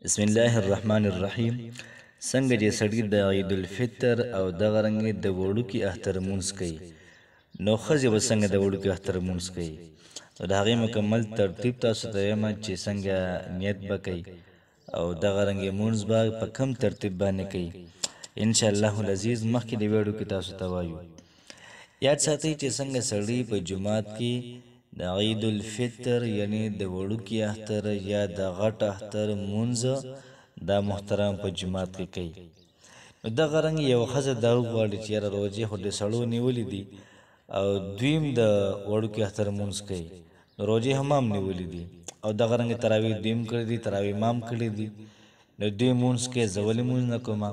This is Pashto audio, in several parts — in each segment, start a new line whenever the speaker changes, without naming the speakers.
بسم الله الرحمن الرحیم. څنګه چې سړی د عید الفطر او دغه رنګې د وړوکي اختر مونځ کوي، نو ښځې به څنګه د وړوکي اختر مونځ کوي. نو د هغې مکمل ترتیب تاسو ته وایم چې څنګه نیت به کوي او دغه رنګې مونځ به په کم ترتیب باندې کوي. انشاءالله العزیز مخکې د ویډیو کې تاسو ته وایو. یاد ساتئ چې څنګه سړی په جومات کې د عید الفطر یعنی د وړوکي اختر یا د غټ اختر مونځ دا محترم په جومات کې کوي. نو دغه رنګ یو ښځه دا وغواړي چې یاره روژې خو د سړو نیولې دي او دویم د وړوکي اختر مونځ کوي، نو روژې هم نیولې دي او دغه رنګ تراویح دویم کړی دي، تراویح هم کړی دي، نو دوی مونځ کوي، زه ولې مونځ نه کوم؟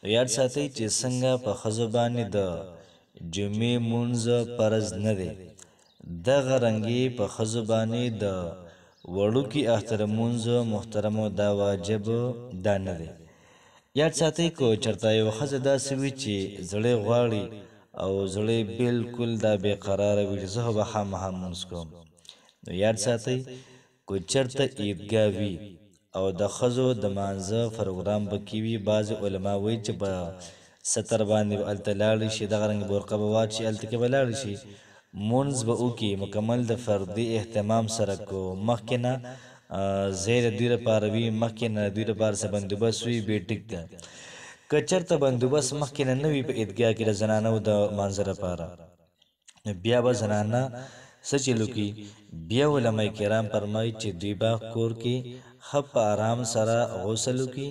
نو یاد ساتئ چې څنګه په ښځو باندې د جمعې مونځ فرض نه دی، دغه رنګې په ښځو باندې د وړوکي اختر مونځ محترمو دا واجب دا نه دی. یاد ساتئ که چېرته یوه ښځه داسې وي چې زړی غواړي او زړی بلکل دا بې قراره وي چې زه به خامخا مونځ کوم، نو یاد ساتئ که چېرته عیدګاه وي او د ښځو د مانځه پروګرام پکې وي، بعضې علما وایي چې په ستر باندې به هلته لاړې شي، دغه رنګ برقه به واچي، هلته کې به لاړې شي، مونځ به وکړي، مکمل د فردي اهتمام سره کو. مخکې نه ځای د دوی لپاره وي، مخکې نه د دوی لپاره څه بندوبست وي، بې ټیک ده. که چېرته بندوبست مخکې نه وي په عیدګاه کې د زنانو د مانځه لپاره، نو بیا به زنانه څه چل وکړي، بیا علما کرام فرمایي چې دوی به کور کې ښه په آرام سره غسل وکړي،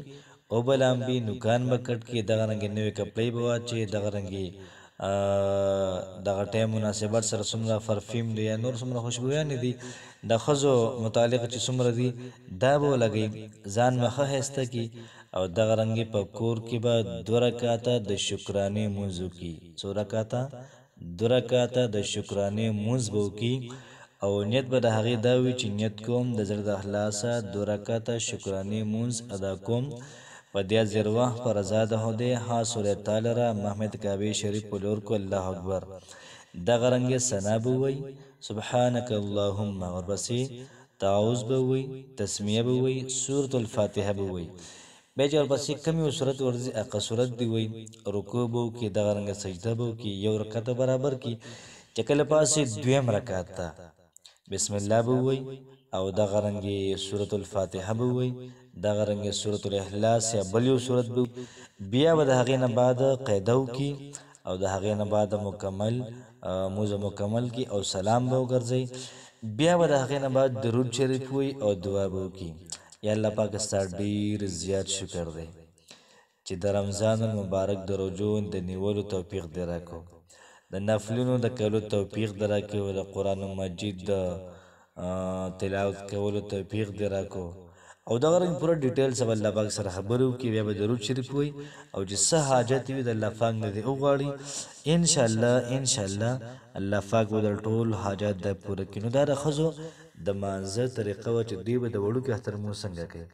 اوبه لامبي، نوکان به کټ کړي، دغه رنګې نوې کپړې به واچوي، دغه رنګې دغه ټایم مناسبت سره څومره پرفیوم دی یا نور څومره خوشبویانې دي د ښځو متعلق چې څومره دي دا به ولګوي، ځان به ښه ښایسته کړي او دغه رنګې په کور کې به 2 رکعته د شکرانې مونځ وکړي. څو رکعته؟ 2 رکعته د شکرانې مونځ به وکړي او نیت به د هغې دا وي چې نیت کوم د زړه د اخلاصه 2 رکعته شکرانې مونځ ادا کوم په دې ذروه پر رضا د خدای ها سوره تعالی را محمد کعبه شریف په لور کو الله اکبر. دغه رنګ ثنا به وي، سبحانك اللهم، ورپسې تعوذ به وي، تسمیه به وي، سورة الفاتحه به وي، بیا چې ورپسې کوم یو صورت ورځي هغه صورت دی وي، رکوع به وکړي، دغه رنګ سجده به وکړي، 1 رکعت برابر کړي، چې کله پاسې 2 رکعت ته بسم الله به وي او دغه رنګې سورة الفاتحه به وي، دغه رنګې سورة الاخلاص یا بل یو صورت به، بیا به د هغې نه بعد قاعده وکړي او د هغې نه بعد مکمل مونځ مکمل کړي او سلام به وګرځوي، بیا به د هغې نه بعد درود شریف وي او دعا به وکړي. یا الله پاک ستا ډېر زیات شکر دی چې د رمضان المبارک د روژو د نیولو توفیق دې راکړو، د نفلونو د کولو توفیق دې راکړو، د قرآن مجید د تلاوت کولو توفیق دې راکړو او دغه رنګ پوره ډیټیل سره الله پاک سره خبرې وکړي، بیا به درود شریف وي او چې څه حاجت وي د الله پاک نه دې وغواړي، انشاءالله الله پاک به د ټول حاجات دا پوره کړي. نو دا د ښځو د مانځه طریقه وه چې دوی به د وړوکي اختر مونځ څنګه کوي.